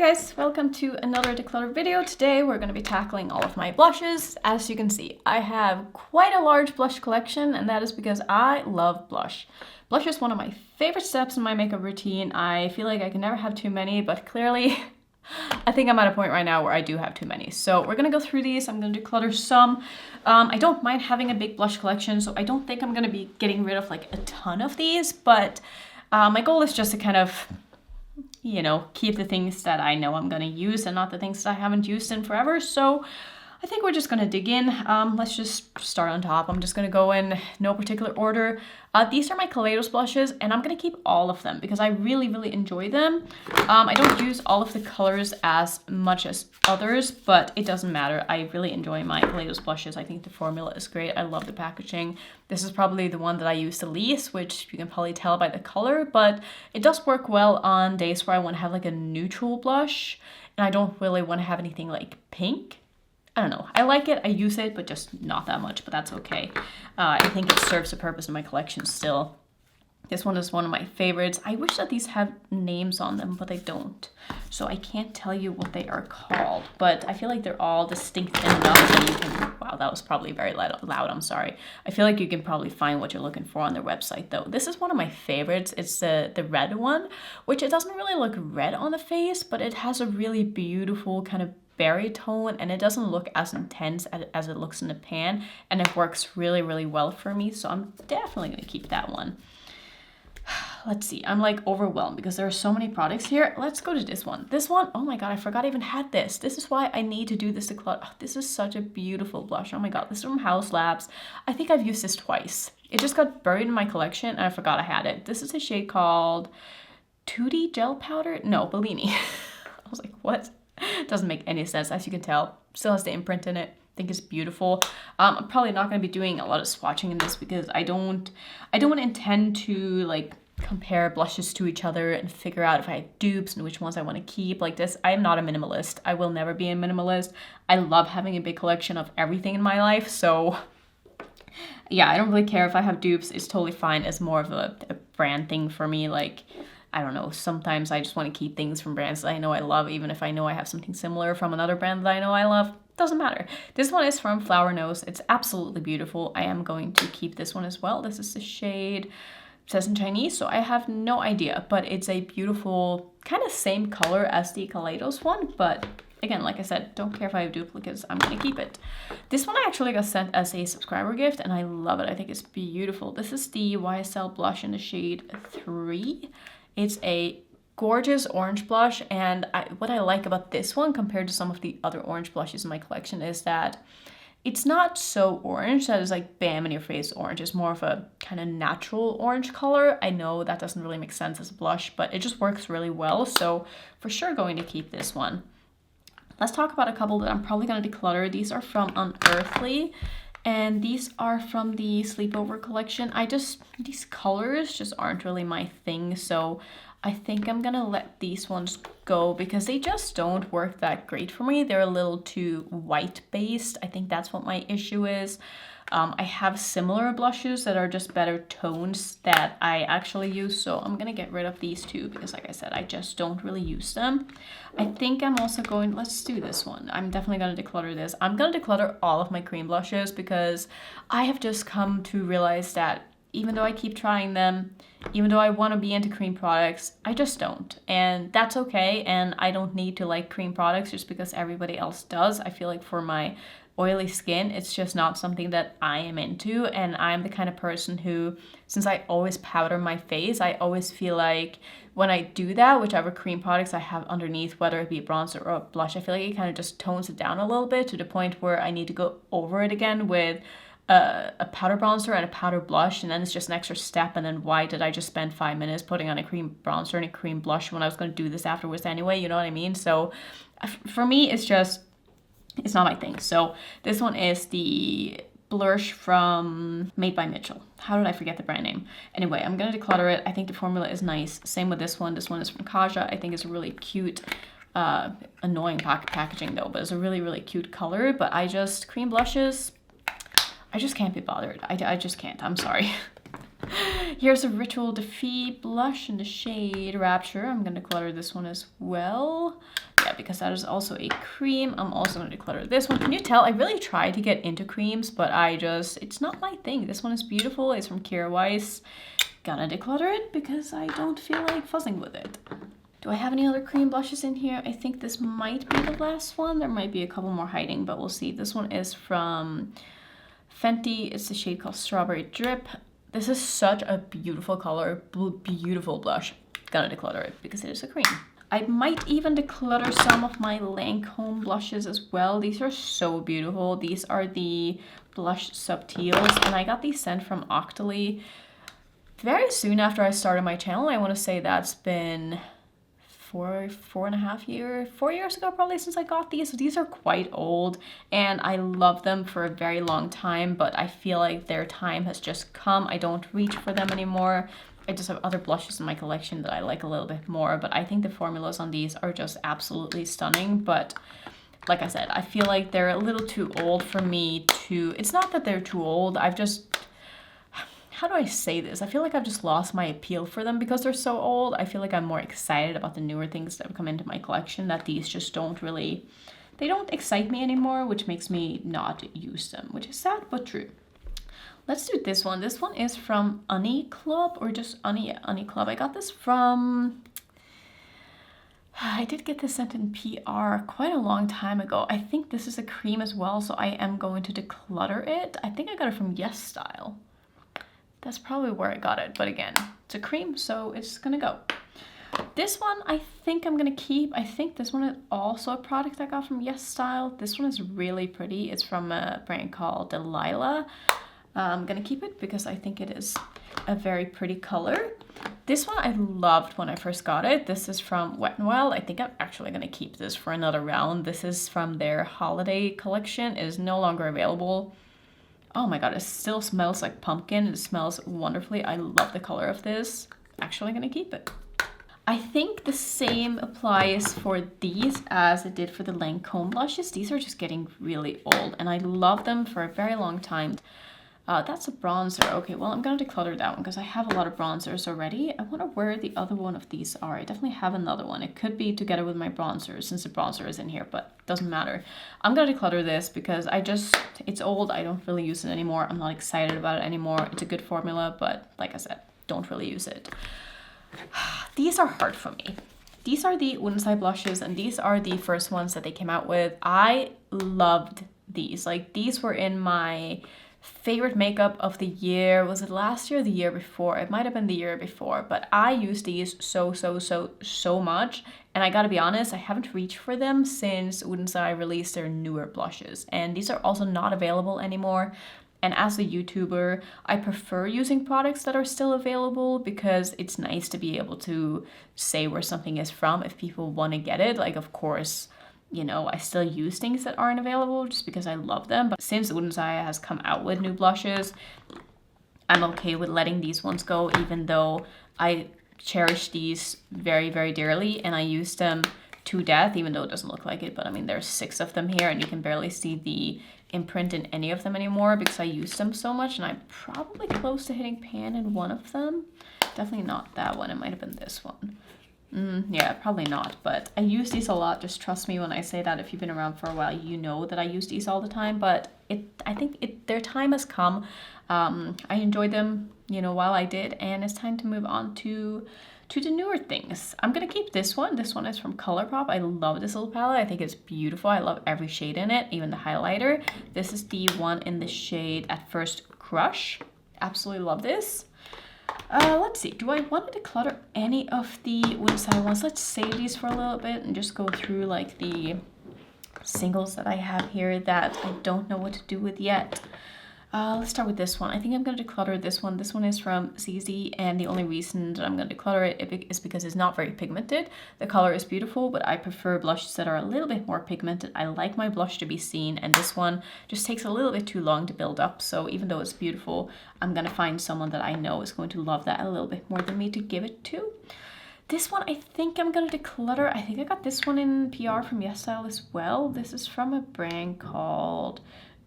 guys, welcome to another declutter video. Today we're going to be tackling all of my blushes. As you can see, I have quite a large blush collection, and that is because I love blush. Blush is one of my favorite steps in my makeup routine. I feel like I can never have too many, but clearly I think I'm at a point right now where I do have too many. So we're going to go through these. I'm going to declutter some. I don't mind having a big blush collection, so I don't think I'm going to be getting rid of like a ton of these, but my goal is just to kind of, you know, keep the things that I know I'm going to use and not the things that I haven't used in forever. So I think we're just going to dig in. Let's just start on top. I'm just going to go in no particular order. These are my Kaleidos blushes, and I'm going to keep all of them because I really enjoy them. I don't use all of the colors as much as others, but it doesn't matter. I really enjoy my Kaleidos blushes. I think the formula is great. I love the packaging. This is probably the one that I use the least, which you can probably tell by the color, but it does work well on days where I want to have like a neutral blush, and I don't really want to have anything like pink. I don't know. I like it. I use it, but just not that much, but that's okay. I think it serves a purpose in my collection still. This one is one of my favorites. I wish that these have names on them, but they don't. So I can't tell you what they are called, but I feel like they're all distinct enough that you can... Wow, that was probably very loud. I'm sorry. I feel like you can probably find what you're looking for on their website, though. This is one of my favorites. It's the red one, which it doesn't really look red on the face, but it has a really beautiful kind of berry tone, and it doesn't look as intense as it looks in the pan, and it works really well for me, so I'm definitely going to keep that one. Let's see, I'm like overwhelmed because there are so many products here. Let's go to this one. This one, oh my god, I forgot I even had this. This is why I need to do this declutter. Oh, this is such a beautiful blush. Oh my god, this is from House Labs. I think I've used this twice. It just got buried in my collection and I forgot I had it. This is a shade called Tutti Gel Powder? No, Bellini. I was like, what? Doesn't make any sense, as you can tell. Still has the imprint in it. I think it's beautiful. I'm probably not going to be doing a lot of swatching in this because I don't intend to like compare blushes to each other and figure out if I have dupes and which ones I want to keep like this. I am not a minimalist. I will never be a minimalist. I love having a big collection of everything in my life, so yeah, I don't really care if I have dupes. It's totally fine. It's more of a brand thing for me. Like, I don't know, sometimes I just want to keep things from brands that I know I love, even if I know I have something similar from another brand that I know I love. Doesn't matter. This one is from Flower Nose. It's absolutely beautiful. I am going to keep this one as well. This is the shade, it says in Chinese, so I have no idea, but it's a beautiful, kind of same color as the Kaleidos one, but again, like I said, don't care if I have duplicates, I'm gonna keep it. This one I actually got sent as a subscriber gift, and I love it. I think it's beautiful. This is the YSL blush in the shade 3. It's a gorgeous orange blush, and what I like about this one compared to some of the other orange blushes in my collection is that it's not so orange that is like bam in your face orange. It's more of a kind of natural orange color. I know that doesn't really make sense as a blush, but it just works really well, so for sure going to keep this one. Let's talk about a couple that I'm probably going to declutter. These are from Unearthly, and these are from the Sleepover collection. These colors just aren't really my thing, so I think I'm gonna let these ones go because they just don't work that great for me. They're a little too white based. I think that's what my issue is. I have similar blushes that are just better tones that I actually use, so I'm gonna get rid of these two because, like I said, I just don't really use them. I think I'm also going, let's do this one. I'm definitely gonna declutter this. I'm gonna declutter all of my cream blushes because I have just come to realize that even though I keep trying them, even though I want to be into cream products, I just don't. And that's okay, and I don't need to like cream products just because everybody else does. I feel like for my oily skin, it's just not something that I am into, and I'm the kind of person who, since I always powder my face, I always feel like when I do that, whichever cream products I have underneath, whether it be a bronzer or a blush, I feel like it kind of just tones it down a little bit to the point where I need to go over it again with a powder bronzer and a powder blush, and then it's just an extra step, and then why did I just spend 5 minutes putting on a cream bronzer and a cream blush when I was going to do this afterwards anyway, you know what I mean? So for me, it's not my thing. So this one is the blush from Made by Mitchell. How did I forget the brand name? Anyway, I'm going to declutter it. I think the formula is nice. Same with this one. This one is from Kaja. I think it's a really cute, annoying packaging though, but it's a really cute color. But cream blushes, I just can't be bothered. I just can't. I'm sorry. Here's a Ritual Defeat blush in the shade Rapture. I'm going to declutter this one as well. that because that is also a cream. I'm also going to declutter this one. Can you tell? I really tried to get into creams, but it's not my thing. This one is beautiful. It's from Kira Weiss. Gonna declutter it because I don't feel like fuzzing with it. Do I have any other cream blushes in here? I think this might be the last one. There might be a couple more hiding, but we'll see. This one is from Fenty. It's the shade called Strawberry Drip. This is such a beautiful color, beautiful blush. Gonna declutter it because it is a cream. I might even declutter some of my Lancome blushes as well. These are so beautiful. These are the blush subtils, and I got these sent from Octoly very soon after I started my channel. I want to say that's been 4 years ago probably since I got these. So these are quite old and I love them for a very long time, but I feel like their time has just come. I don't reach for them anymore. I just have other blushes in my collection that I like a little bit more, but I think the formulas on these are just absolutely stunning. But like I said, I feel like they're a little too old for me to, it's not that they're too old, how do I say this? I feel like I've just lost my appeal for them because they're so old. I feel like I'm more excited about the newer things that have come into my collection, that these just they don't excite me anymore, which makes me not use them, which is sad but true. Let's do this one. This one is from Annette Club, or just Annette Club. I got this from, I did get this sent in PR quite a long time ago. I think this is a cream as well, so I am going to declutter it. I think I got it from Yes Style. That's probably where I got it, but again, it's a cream, so it's gonna go. This one I think I'm gonna keep. I think this one is also a product I got from Yes Style. This one is really pretty. It's from a brand called Delilah. I'm gonna keep it because I think it is a very pretty color. This one I loved when I first got it. This is from Wet n Wild. I think I'm actually gonna keep this for another round. This is from their holiday collection. It is no longer available. Oh my god, it still smells like pumpkin. It smells wonderfully. I love the color of this. Actually gonna keep it. I think the same applies for these as it did for the Lancome blushes. These are just getting really old and I love them for a very long time. That's a bronzer. Okay, well, I'm gonna declutter that one because I have a lot of bronzers already. I wonder where the other one of these are. I definitely have another one. It could be together with my bronzer since the bronzer is in here, but it doesn't matter. I'm gonna declutter this because it's old. I don't really use it anymore. I'm not excited about it anymore. It's a good formula, but like I said, don't really use it. These are hard for me. These are the Woodenside blushes and these are the first ones that they came out with. I loved these. Like, these were in my favorite makeup of the year. Was it last year or the year before? It might have been the year before, but I used these so much. And I gotta be honest, I haven't reached for them since Woodenside released their newer blushes. And these are also not available anymore. And as a YouTuber, I prefer using products that are still available because it's nice to be able to say where something is from if people want to get it. Like, of course, you know, I still use things that aren't available just because I love them. But since Woodenside has come out with new blushes, I'm okay with letting these ones go, even though I cherish these very, very dearly and I use them to death, even though it doesn't look like it. But I mean, there's 6 of them here and you can barely see the imprint in any of them anymore because I use them so much, and I'm probably close to hitting pan in one of them. Definitely not that one. It might have been this one. Yeah, probably not, but I use these a lot. Just trust me when I say that. If you've been around for a while, you know that I use these all the time, but I think their time has come. I enjoyed them, you know, while I did, and it's time to move on to the newer things. I'm gonna keep this one. This one is from ColourPop. I love this little palette. I think it's beautiful. I love every shade in it, even the highlighter. This is the one in the shade At First Crush. Absolutely love this. Let's see, do I want to declutter any of the Woodenside ones? Let's save these for a little bit and just go through like the singles that I have here that I don't know what to do with yet. Let's start with this one. I think I'm going to declutter this one. This one is from ZZ, and the only reason that I'm going to declutter it is because it's not very pigmented. The color is beautiful, but I prefer blushes that are a little bit more pigmented. I like my blush to be seen, and this one just takes a little bit too long to build up. So even though it's beautiful, I'm going to find someone that I know is going to love that a little bit more than me to give it to. This one I think I'm going to declutter. I think I got this one in PR from Yes Style as well. This is from a brand called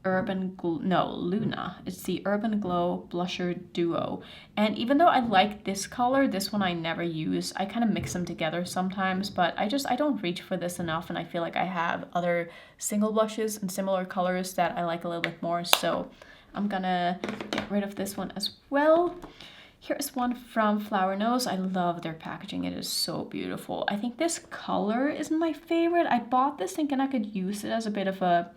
Luna. It's the Urban Glow Blusher Duo. And even though I like this color, this one I never use. I kind of mix them together sometimes, but I don't reach for this enough, and I feel like I have other single blushes in similar colors that I like a little bit more, so I'm gonna get rid of this one as well. Here's one from Flower Nose. I love their packaging. It is so beautiful. I think this color is my favorite. I bought this thinking I could use it as a bit of a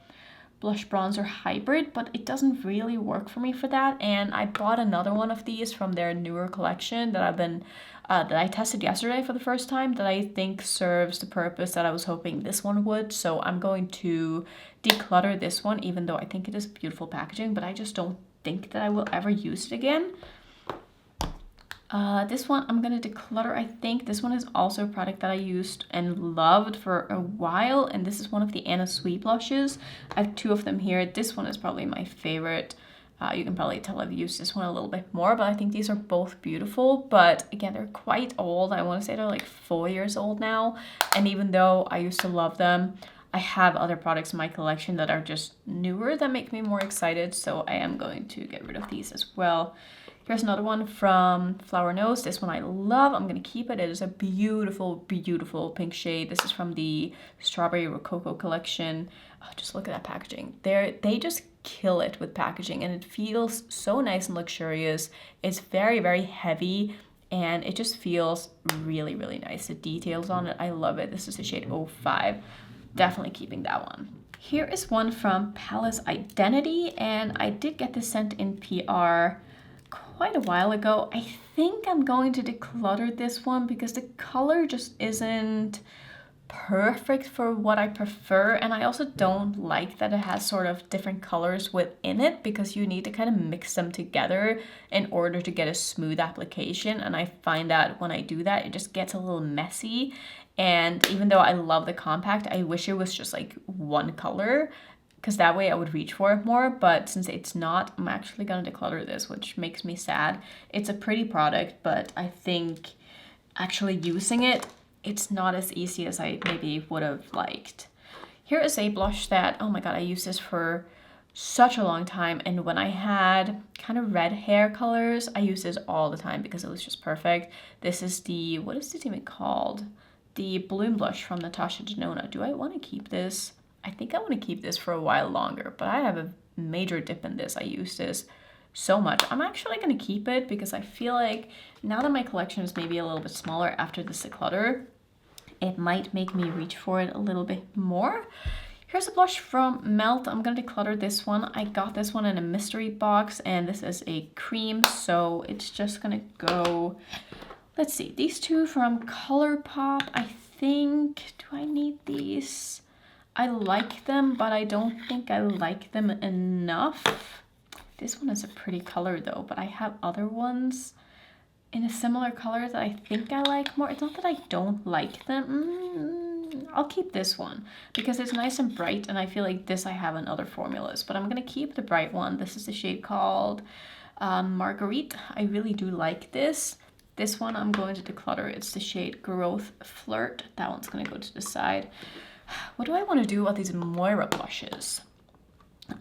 blush bronzer hybrid, but it doesn't really work for me for that. And I bought another one of these from their newer collection that that I tested yesterday for the first time, that I think serves the purpose that I was hoping this one would. So I'm going to declutter this one, even though I think it is beautiful packaging, but I just don't think that I will ever use it again. This one I'm gonna declutter. I think this one is also a product that I used and loved for a while, and this is one of the Anna Sui blushes. I have two of them here. This one is probably my favorite. You can probably tell I've used this one a little bit more, but I think these are both beautiful. But again, they're quite old. I want to say they're like 4 years old now, and even though I used to love them, I have other products in my collection that are just newer that make me more excited, so I am going to get rid of these as well. Here's another one from Flower Nose. This one I love. I'm going to keep it. It is a beautiful, beautiful pink shade. This is from the Strawberry Rococo collection. Oh, just look at that packaging. They just kill it with packaging, and it feels so nice and luxurious. It's very, very heavy, and it just feels really, really nice. The details on it, I love it. This is the shade 05. Definitely keeping that one. Here is one from Palace Identity, and I did get this sent in PR quite a while ago. I think I'm going to declutter this one because the color just isn't perfect for what I prefer, and I also don't like that it has sort of different colors within it, because you need to kind of mix them together in order to get a smooth application, and I find that when I do that it just gets a little messy. And even though I love the compact, I wish it was just like one color, because that way I would reach for it more. But since it's not, I'm actually going to declutter this, which makes me sad. It's a pretty product, but I think actually using it, it's not as easy as I maybe would have liked. Here is a blush that, oh my god, I used this for such a long time, and when I had kind of red hair colors, I used this all the time because it was just perfect. This is the, what is this even called? The Bloom blush from Natasha Denona. Do I want to keep this? I think I want to keep this for a while longer, but I have a major dip in this. I use this so much. I'm actually going to keep it because I feel like now that my collection is maybe a little bit smaller after this declutter, it might make me reach for it a little bit more. Here's a blush from Melt. I'm going to declutter this one. I got this one in a mystery box, and this is a cream, so it's just going to go... Let's see, these two from ColourPop, I think, do I need these? I like them, but I don't think I like them enough. This one is a pretty color though, but I have other ones in a similar color that I think I like more. It's not that I don't like them. I'll keep this one because it's nice and bright, and I feel like this I have in other formulas, but I'm gonna keep the bright one. This is the shade called Marguerite. I really do like this. This one I'm going to declutter. It's the shade Growth Flirt. That one's going to go to the side. What do I want to do about these Moira blushes?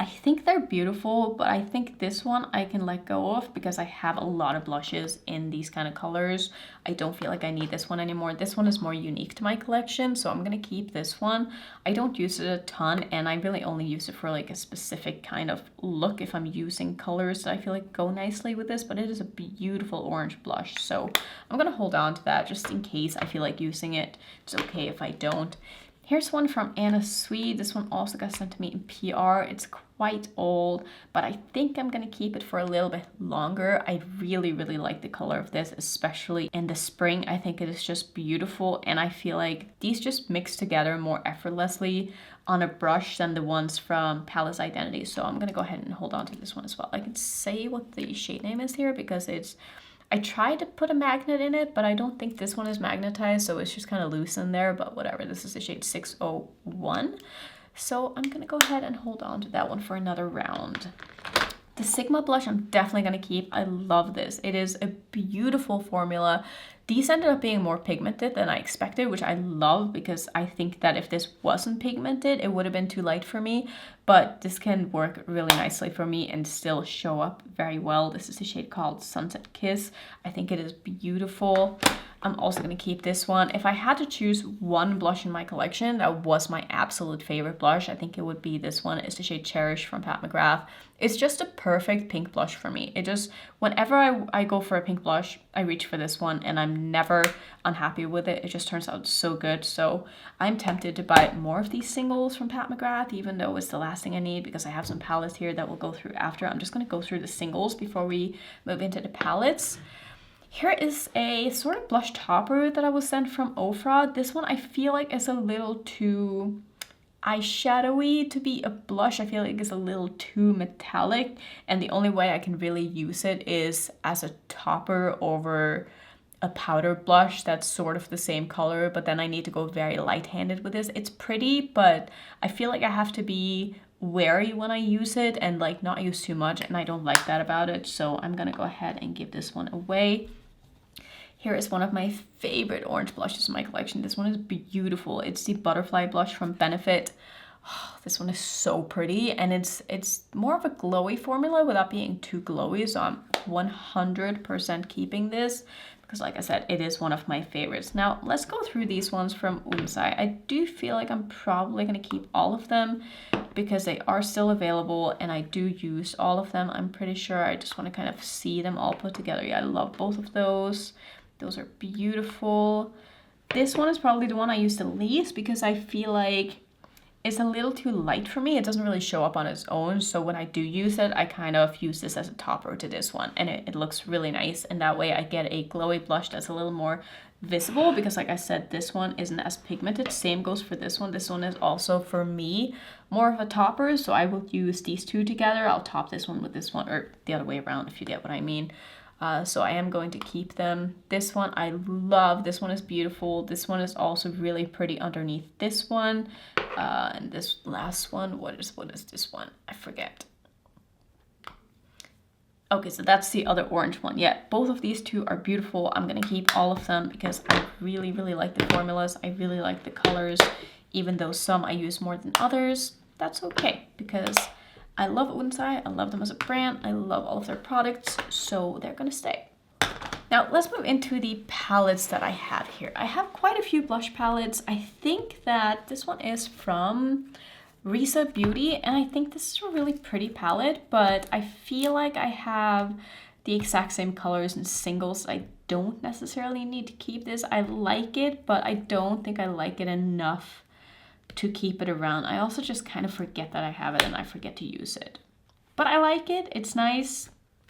I think they're beautiful, but I think this one I can let go of because I have a lot of blushes in these kind of colors. I don't feel like I need this one anymore. This one is more unique to my collection, so I'm going to keep this one. I don't use it a ton, and I really only use it for like a specific kind of look if I'm using colors that I feel like go nicely with this, but it is a beautiful orange blush, so I'm going to hold on to that just in case I feel like using it. It's okay if I don't. Here's one from Anna Sui. This one also got sent to me in PR. It's quite old, but I think I'm gonna keep it for a little bit longer. I really, really like the color of this, especially in the spring. I think it is just beautiful, and I feel like these just mix together more effortlessly on a brush than the ones from Palace Identity. So I'm gonna go ahead and hold on to this one as well. I can say what the shade name is here because it's, I tried to put a magnet in it, but I don't think this one is magnetized, so it's just kind of loose in there, but whatever. This is the shade 601. So I'm going to go ahead and hold on to that one for another round. The Sigma blush I'm definitely going to keep. I love this. It is a beautiful formula. These ended up being more pigmented than I expected, which I love because I think that if this wasn't pigmented, it would have been too light for me. But this can work really nicely for me and still show up very well. This is a shade called Sunset Kiss. I think it is beautiful. I'm also going to keep this one. If I had to choose one blush in my collection that was my absolute favorite blush, I think it would be this one. It's the shade Cherish from Pat McGrath. It's just a perfect pink blush for me. It just, whenever I go for a pink blush, I reach for this one and I'm never unhappy with it. It just turns out so good. So I'm tempted to buy more of these singles from Pat McGrath, even though it's the last thing I need because I have some palettes here that we'll go through after. I'm just going to go through the singles before we move into the palettes. Here is a sort of blush topper that I was sent from Rephr. This one I feel like is a little too eyeshadowy to be a blush. I feel like it's a little too metallic, and the only way I can really use it is as a topper over a powder blush that's sort of the same color, but then I need to go very light-handed with this. It's pretty, but I feel like I have to be wary when I use it and like not use too much, and I don't like that about it, so I'm gonna go ahead and give this one away. Here is one of my favorite orange blushes in my collection. This one is beautiful. It's the Butterfly blush from Benefit. Oh, this one is so pretty, and it's more of a glowy formula without being too glowy, so I'm 100% keeping this because, like I said, it is one of my favorites. Now, let's go through these ones from Unsai. I do feel like I'm probably going to keep all of them because they are still available and I do use all of them. I'm pretty sure. I just want to kind of see them all put together. Yeah, I love both of those. Those are beautiful. This one is probably the one I use the least because I feel like it's a little too light for me. It doesn't really show up on its own. So when I do use it, I kind of use this as a topper to this one. And it looks really nice. And that way I get a glowy blush that's a little more visible because, like I said, this one isn't as pigmented. Same goes for this one. This one is also, for me, more of a topper. So I will use these two together. I'll top this one with this one, or the other way around if you get what I mean. So I am going to keep them. This one I love. This one is beautiful. This one is also really pretty underneath this one. And this last one, what is this one? I forget. Okay, so that's the other orange one. Yeah, both of these two are beautiful. I'm going to keep all of them because I really, really like the formulas. I really like the colors, even though some I use more than others. That's okay because I love Unsai, I love them as a brand, I love all of their products, so they're gonna stay. Now let's move into the palettes that I have here. I have quite a few blush palettes. I think that this one is from Risa Beauty, and I think this is a really pretty palette, but I feel like I have the exact same colors and singles. I don't necessarily need to keep this. I like it, but I don't think I like it enough to keep it around. I also just kind of forget that I have it and I forget to use it. But I like it. It's nice.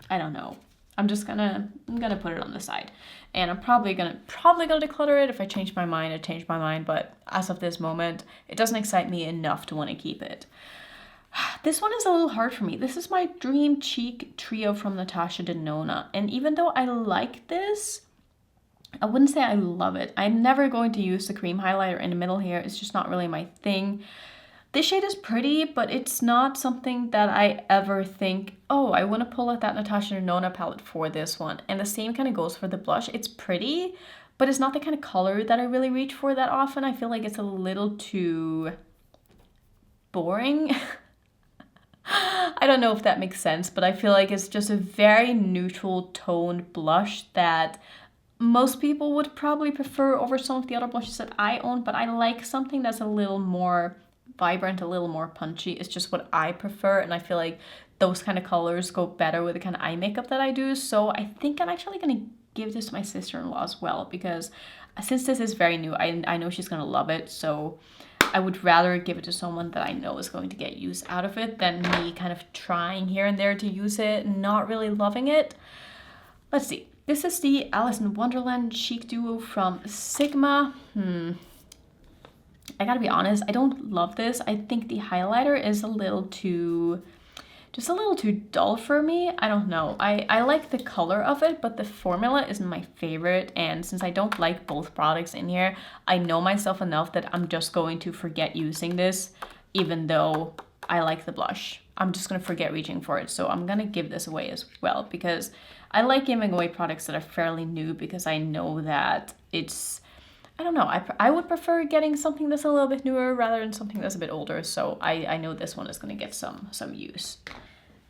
I don't know. I'm gonna put it on the side. And I'm probably gonna declutter it. If I change my mind, I change my mind. But as of this moment, it doesn't excite me enough to want to keep it. This one is a little hard for me. This is my Dream Cheek Trio from Natasha Denona. And even though I like this, I wouldn't say I love it. I'm never going to use the cream highlighter in the middle here. It's just not really my thing. This shade is pretty, but it's not something that I ever think, oh, I want to pull out that Natasha Denona palette for this one. And the same kind of goes for the blush. It's pretty, but it's not the kind of color that I really reach for that often. I feel like it's a little too boring. I don't know if that makes sense, but I feel like it's just a very neutral toned blush that most people would probably prefer over some of the other blushes that I own, but I like something that's a little more vibrant, a little more punchy. It's just what I prefer, and I feel like those kind of colors go better with the kind of eye makeup that I do. So I think I'm actually going to give this to my sister-in-law as well, because since this is very new, I know she's going to love it. So I would rather give it to someone that I know is going to get use out of it than me kind of trying here and there to use it and not really loving it. Let's see. This is the Alice in Wonderland Cheek Duo from Sigma. I gotta be honest, I don't love this. I think the highlighter is just a little too dull for me. I don't know. I like the color of it, but the formula isn't my favorite. And since I don't like both products in here, I know myself enough that I'm just going to forget using this, even though I like the blush. I'm just going to forget reaching for it. So I'm going to give this away as well, because I like giving away products that are fairly new, because I know that it's, I don't know, I would prefer getting something that's a little bit newer rather than something that's a bit older. So I know this one is going to get some use.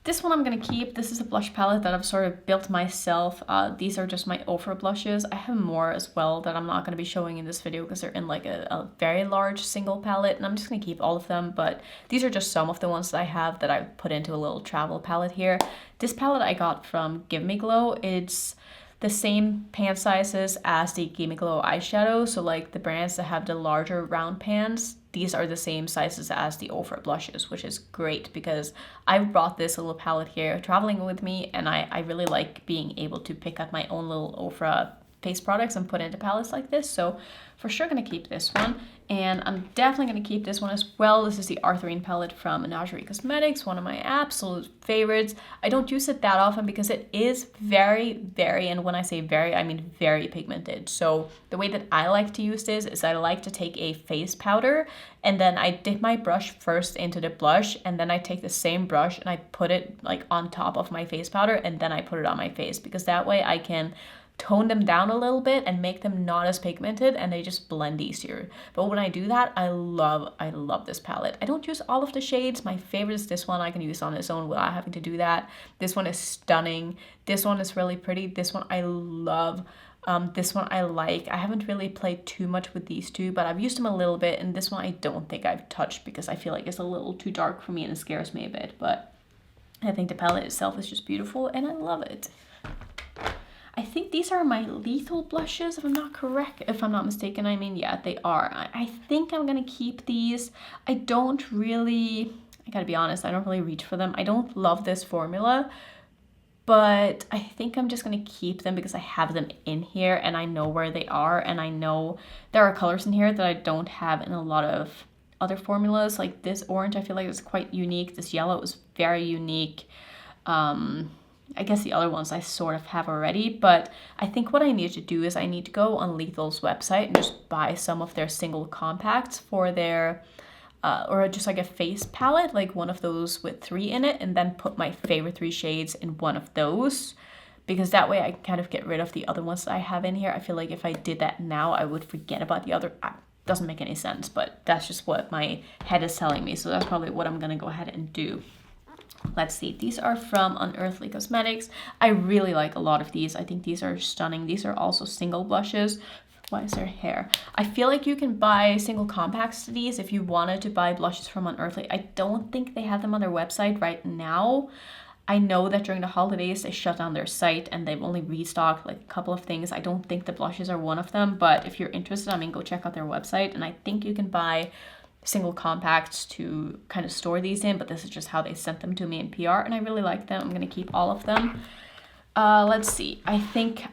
This one I'm going to keep. This is a blush palette that I've sort of built myself. These are just my Rephr blushes. I have more as well that I'm not going to be showing in this video because they're in like a very large single palette, and I'm just going to keep all of them. But these are just some of the ones that I have that I put into a little travel palette here. This palette I got from Give Me Glow. It's the same pan sizes as the Give Me Glow eyeshadow. So like the brands that have the larger round pans, these are the same sizes as the Rephr blushes, which is great because I brought this little palette here traveling with me, and I really like being able to pick up my own little Rephr face products and put into palettes like this. So for sure gonna keep this one, and I'm definitely gonna keep this one as well. This is the Arthurine palette from Annette, one of my absolute favorites. I don't use it that often because it is very, and when I say very, I mean very pigmented. So the way that I like to use this is I like to take a face powder, and then I dip my brush first into the blush, and then I take the same brush and I put it like on top of my face powder, and then I put it on my face, because that way I can tone them down a little bit and make them not as pigmented, and they just blend easier. But when I do that, I love this palette. I don't use all of the shades. My favorite is this one. I can use on its own without having to do that. This one is stunning. This one is really pretty. This one I love. This one I like. I haven't really played too much with these two, but I've used them a little bit, and this one I don't think I've touched because I feel like it's a little too dark for me and it scares me a bit. But I think the palette itself is just beautiful and I love it. I think these are my lethal blushes, if I'm not mistaken. I mean, yeah, they are. I think I'm gonna keep these. I gotta be honest, I don't really reach for them. I don't love this formula, but I think I'm just gonna keep them because I have them in here and I know where they are, and I know there are colors in here that I don't have in a lot of other formulas. Like this orange, I feel like it's quite unique. This yellow is very unique. I guess the other ones I sort of have already, but I think what I need to do is I need to go on Lethal's website and just buy some of their single compacts for their, or just like a face palette, like one of those with 3 in it, and then put my favorite 3 shades in one of those, because that way I can kind of get rid of the other ones that I have in here. I feel like if I did that now, I would forget about the other. Doesn't make any sense, but that's just what my head is telling me, so that's probably what I'm gonna go ahead and do. Let's see, these are from Unearthly Cosmetics. I really like a lot of these. I think these are stunning. These are also single blushes. Why is there hair? I feel like you can buy single compacts to these if you wanted to buy blushes from Unearthly. I don't think they have them on their website right now. I know that during the holidays they shut down their site and they've only restocked like a couple of things. I don't think the blushes are one of them, but if you're interested, I mean, go check out their website, and I think you can buy single compacts to kind of store these in, but this is just how they sent them to me in PR, and I really like them. I'm gonna keep all of them. Let's see, I think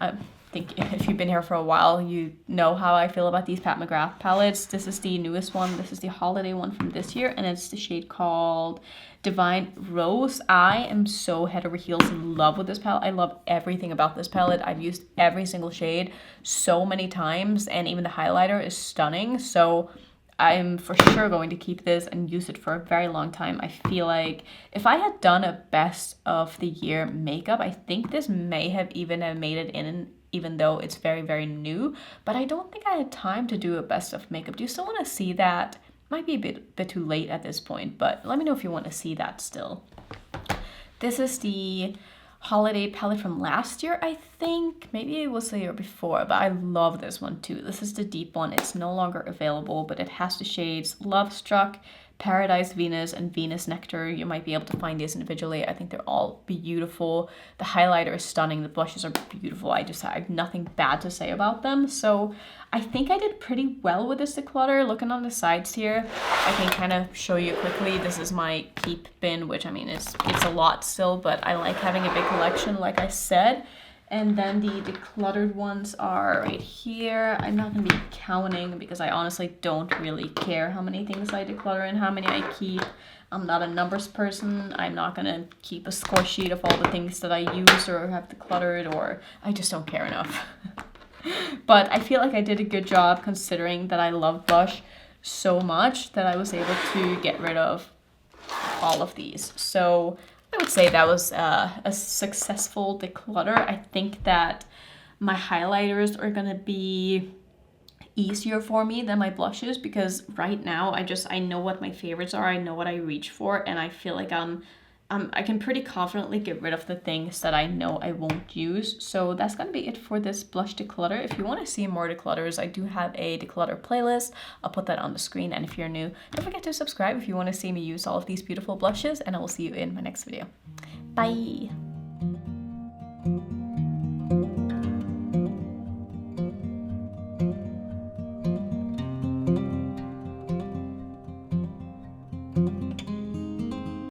if you've been here for a while, you know how I feel about these Pat McGrath palettes. This is the newest one. This is the holiday one from this year, and it's the shade called Divine Rose. I am so head over heels in love with this palette. I love everything about this palette. I've used every single shade so many times, and even the highlighter is stunning. So I'm for sure going to keep this and use it for a very long time. I feel like if I had done a best of the year makeup, I think this may have even made it in, even though it's very new. But I don't think I had time to do a best of makeup. Do you still want to see that? Might be a bit too late at this point, but let me know if you want to see that still. This is the holiday palette from last year, I think. Maybe it was the year before, but I love this one too. This is the deep one. It's no longer available, but it has the shades Love Struck, Paradise Venus, and Venus Nectar. You might be able to find these individually. I think they're all beautiful. The highlighter is stunning. The blushes are beautiful. I have nothing bad to say about them. So I think I did pretty well with this declutter. Looking on the sides here, I can kind of show you quickly. This is my keep bin, which I mean, it's a lot still, but I like having a big collection, like I said. And then the decluttered ones are right here. I'm not going to be counting because I honestly don't really care how many things I declutter and how many I keep. I'm not a numbers person. I'm not going to keep a score sheet of all the things that I use or have decluttered, or I just don't care enough. But I feel like I did a good job considering that I love blush so much that I was able to get rid of all of these. So I would say that was a successful declutter. I think that my highlighters are gonna be easier for me than my blushes, because right now I know what my favorites are, I know what I reach for, and I feel like I can pretty confidently get rid of the things that I know I won't use. So that's gonna be it for this blush declutter. If you want to see more declutters, I do have a declutter playlist. I'll put that on the screen, and if you're new, don't forget to subscribe if you want to see me use all of these beautiful blushes, and I will see you in my next video. Bye!